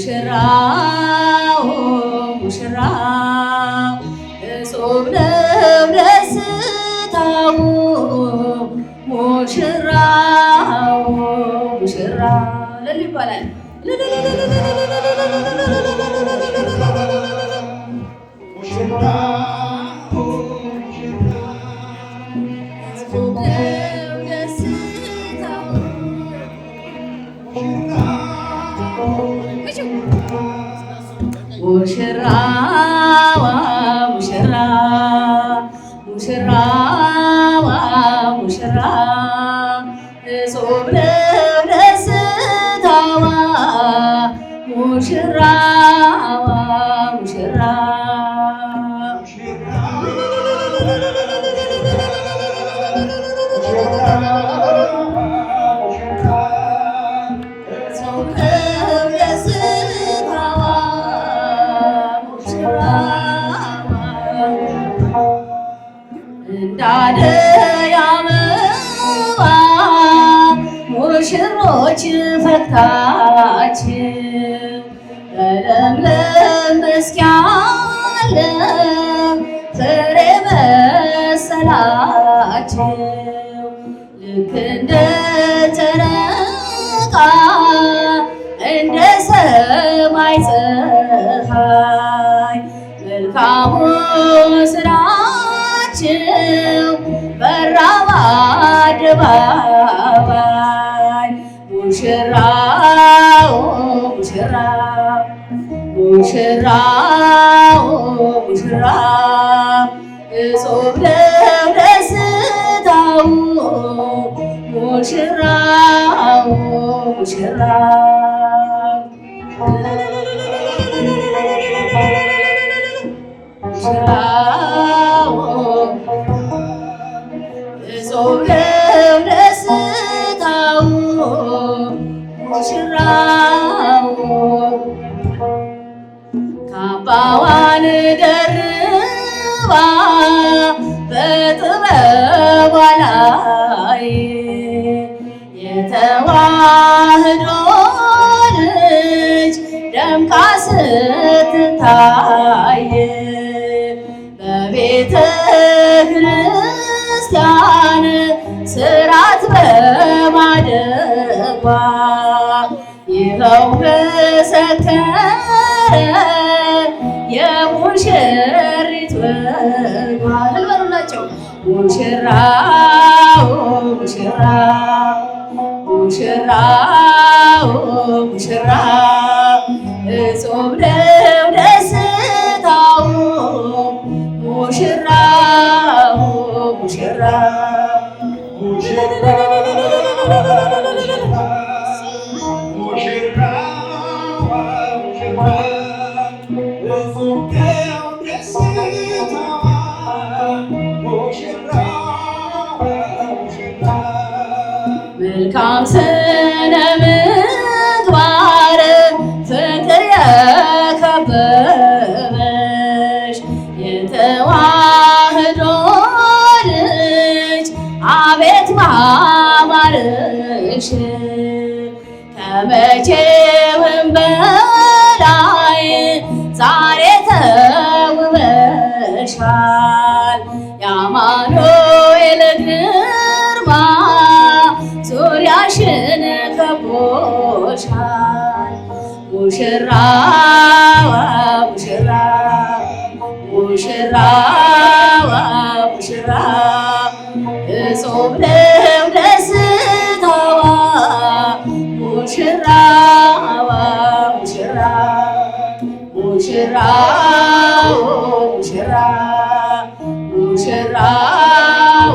ሙሽራው ሙሽራው እጹብ ነው ደስታው ሙሽራው ሙሽራ ለል ይባላል። ሙሽራዋ ሙሽራ ሙሽራዋ ሙሽራ እጹብ ነው ደስታዋ ሙሽራዋ ሙሽራ እንዳደይ አበባ ሙሽሮች ፈክታችሁ በለምለም መስክ ያለ ፍሬ መሰላችሁ ልክ እንደ ጨረቃ እንደ ሰማይ ፀሐይ መልካሙ ስራችሁ በራ በአደባባይ ሙሽራው ሙሽራው ሙሽራው ሙሽራ እጹብ ነው ደስታው ሙሽራው ሙሽራ ሙሽራው እጹብ ነው ደስታው ሙሽራው ካባዋን ደርባ በጥበቧ ላይ የተዋህዶ ልጅ ደምቃ ስትታይ በቤተ ክርስቲያን ስርዓት በማደጓ ይኸው መሰከረ የሙሽሪት ወጓ ልበሉላቸው ሙሽራው ሙሽራው ሙሽራው ሙሽራ እጹብ ነው ደስታው ሙሽራው ሙሽራ መልካም ስነ ምግባር ፍቅር የከበበሽ የተዋህዶ ልጅ አቤት ማማርሽ ከመቼውም በላይ ዛሬ ተውበሻል የአማኑኤል ግርማ ዙሪያሽን ከቦሻል ሙሽራዋ ሙሽራ ሙሽራዋ ሙሽራ እጹብ ነው ደስታዋ ሙሽራዋ ሙሽራ ሙሽራው ሙሽራ ሙሽራው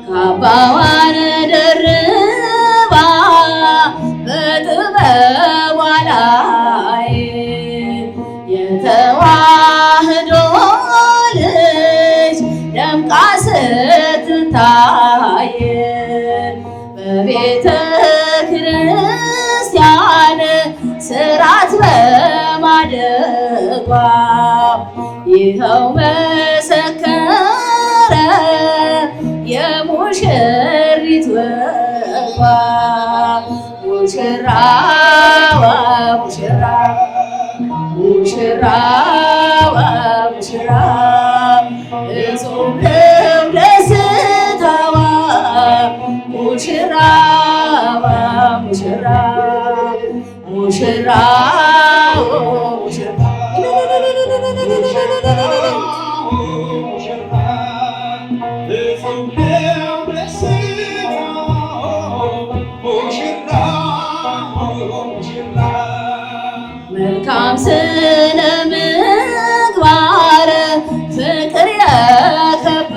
ካባዋን ደርባ በጥበቧ ላይ የተዋህዶ ልጅ ደምቃ ስትታይ በቤተ ክርስቲያን ስርዓት በማደጓ ይኸው መሰከረ ሙሽራዋ ሙሽራ እጹብ ነው ደስታዋ ሙሽራዋ ሙሽራ ሙሽራው ሙሽራ መልካም ስነ ምግባር ፍቅር የከበበ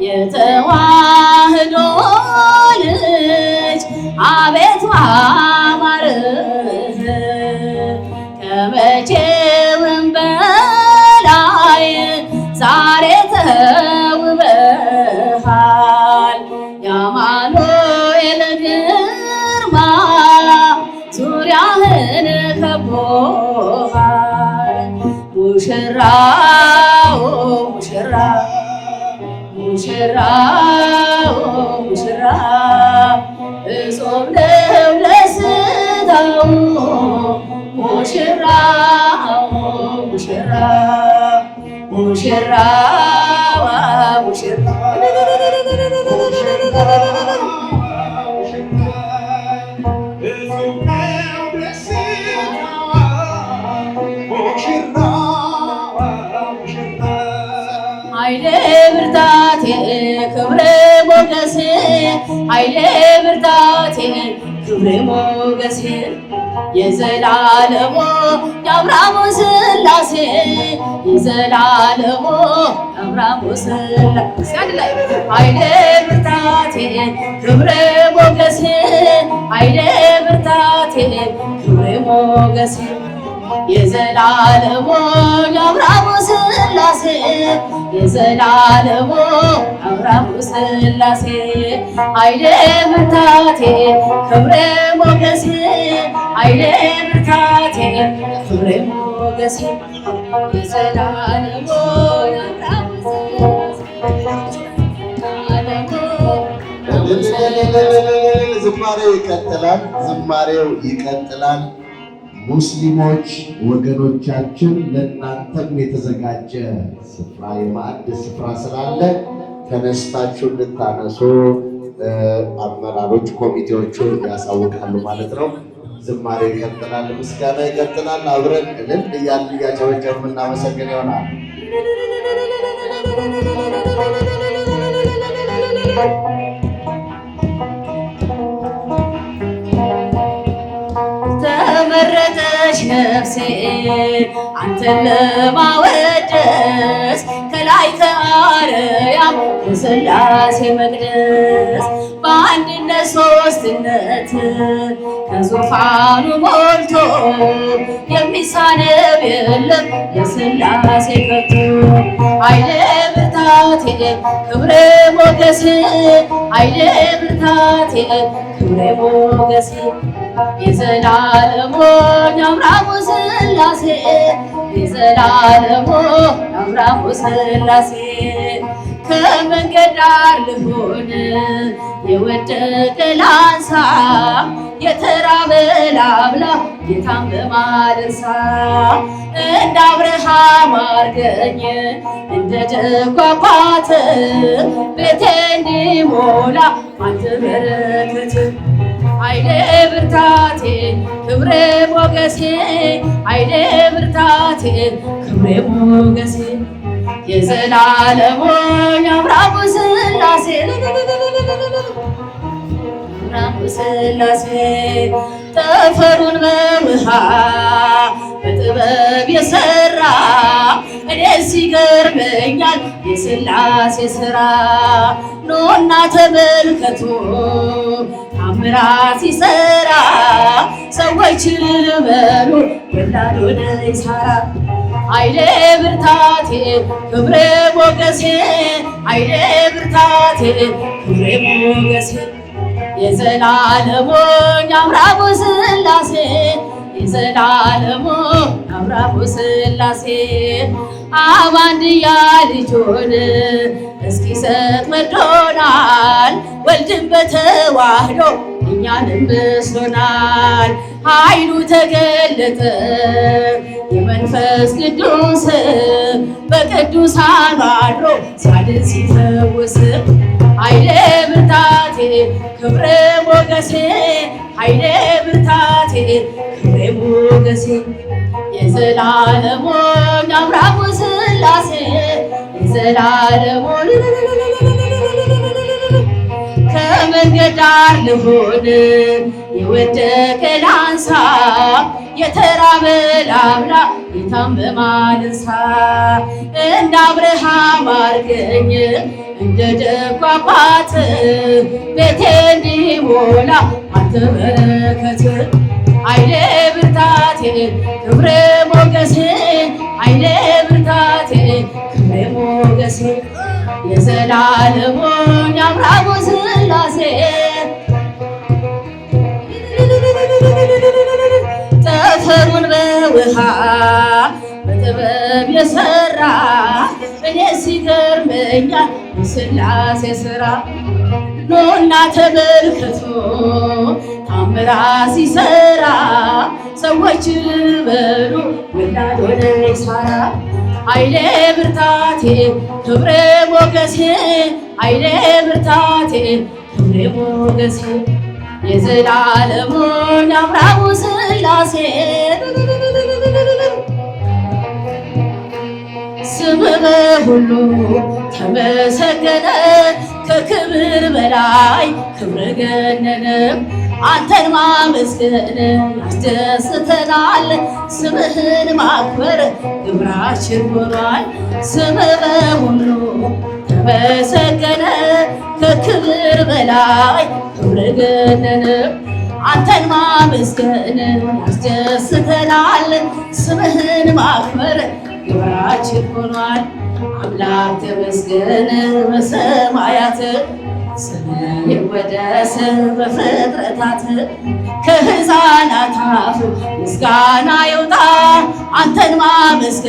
የተዋህዶ ልጅ አቤት ማማርህ ከመቼውም በላይ ዛሬ ተውበሃል የአማኑኤል ግርማ ዙሪያህን ከቦሃል ሙሽራው ሙሽራ ሙሽራው ሙሽራ እጹብ ነው ደስታው ሙሽራው ሙሽራ ሙሽራዋ ሙሽራ ኃይሌ ብርታቴ ክብሬ ሞገሴ ኃይሌ ብርታቴ ክብሬ ሞገሴ የዘላለሙ የአብርሃሙ ሥላሴ የዘላለሙ የአብርሃሙ ሥላሴ ኃይሌ ብርታቴ ክብሬ ሞገሴ ኃይሌ ብርታቴ ክብሬ ሞገሴ የዘላለሙ የአብርሃሙ ሥላሴ የዘላለሙ የአብርሃሙ ሥላሴ ኃይሌ ብርታቴ ክብሬ ሞገሴ ኃይሌ ብርታቴ ክብሬ ሞገሴ የዘላለሙ የአብርሃሙ ሥላሴ ዝማሬው ይቀጥላል። ዝማሬው ይቀጥላል። ሙስሊሞች ወገኖቻችን ለእናንተም የተዘጋጀ ስፍራ የማዕድ ስፍራ ስላለ ተነስታችሁ እንድታነሱ አመራሮች ኮሚቴዎቹ ያሳውቃሉ ማለት ነው። ዝማሬው ይቀጥላል፣ ምስጋና ይቀጥላል። አብረን እልል እያልን እያጨበጨብን እናመሰግን ይሆናል። ተመረጠች ነፍሴ አንተን ለማወደስ ከላይ ከአርያም በሥላሴ መቅደስ በአንድነት ሦስትነት ከዙፋኑ ሞልቶ የሚሳነው የለም የሥላሴ ከቶ ኃይሌ ብርታቴ ክብሬ ሞገሴ ኃይሌ ብርታቴ ክብሬ ሞገሴ የዘላለሙ የአብርሃሙ ሥላሴ የዘላለሙ የአብርሃሙ ሥላሴ ከመንገድ ዳር ልሆን የወደቀ ላንሳ የተራበ ላብላ ጌታን በማደርሳ እንደ አብርሃም አርገኝ እንደ ጀጓጓት ቤቴ እንዲሞላ አንተ በረከት ኃይሌ ብርታቴ ክብሬ ሞገሴ ኃይሌ ብርታቴ ክብሬ ሞገሴ የዘላለሙ የአብርሃሙ ሥላሴ የአብርሃሙ ሥላሴ ጠፈሩን በውሃ በጥበብ የሠራ እኔስ ይገርመኛል የሥላሴ ሥራ ኑና ተመልከቱ ታምራት ሲሠራ ሰዎች እልል በሉ ወላድ ወደ ይሳራ ኃይሌ ብርታቴ ክብሬ ሞገሴ ኃይሌ ብርታቴ ክብሬ ሞገሴ የዘላለሙ የአብርሃሙ ሥላሴ የዘላለሙ የአብርሃሙ ሥላሴ አብ አንድያ ልጁን እስኪሰጥ ወዶናል ወልድን በተዋህዶ እኛንም መስሎናል ኃይሉ ተገለጠ የመንፈስ ቅዱስ በቅዱሳን አድሮ ሲያድን ሲፈውስ ኃይሌ ብርታቴ ክብሬ ሞገሴ ኃይሌ ብርታቴ ክብሬ ሞገሴ የዘላለሙን አብራሙ ሥላሴ የዘላለሙን ከመንገድ ዳር ልሆን የወደቀ ላንሳ የተራበ ላብላ የታመመ ላንሳ እንደ አብርሃም አድርገኝ እንደ ደጉ አባት ቤቴ እንዲሞላ አንተ በረከት ኃይሌ ብርታቴ ክብሬ ሞገሴ ኃይሌ ብርታቴ ክብሬ ሞገሴ የዘላለሙን የአብርሃሙ ሥላሴ ጠፈሩን በውሃ በጥበብ የሰራ እኔ ሲገርመኛል የሥላሴ ሥራ ኑና ተመልከቱ ታምራት ሲሰራ ሰዎች በሉ ወላድ ሆነች ሳራ ኃይሌ ብርታቴ ክብሬ ሞገሴ ኃይሌ ብርታቴ ክብሬ ሞገሴ የዘላለሙን አብርሃሙ ሥላሴ ስምህ በሁሉ ተመሰገነ ከክብር በላይ ክብር ገነነ አንተን ማመስገን ያስደስተናል ስምህን ማክበር ግብራችን ሆኗል ስምህ በሁሉ ተመሰገነ ከክብር በላይ ክብር ገነነ አንተን ማመስገን ያስደስተናል ስምህን ማክበር ግብራችን ሆኗል አምላክ ተመስገን በሰማያት ስምህ ይወደስ በፍጥረታት ከሕፃናት አፍ ምስጋና ይውጣ አንተን ማመስገን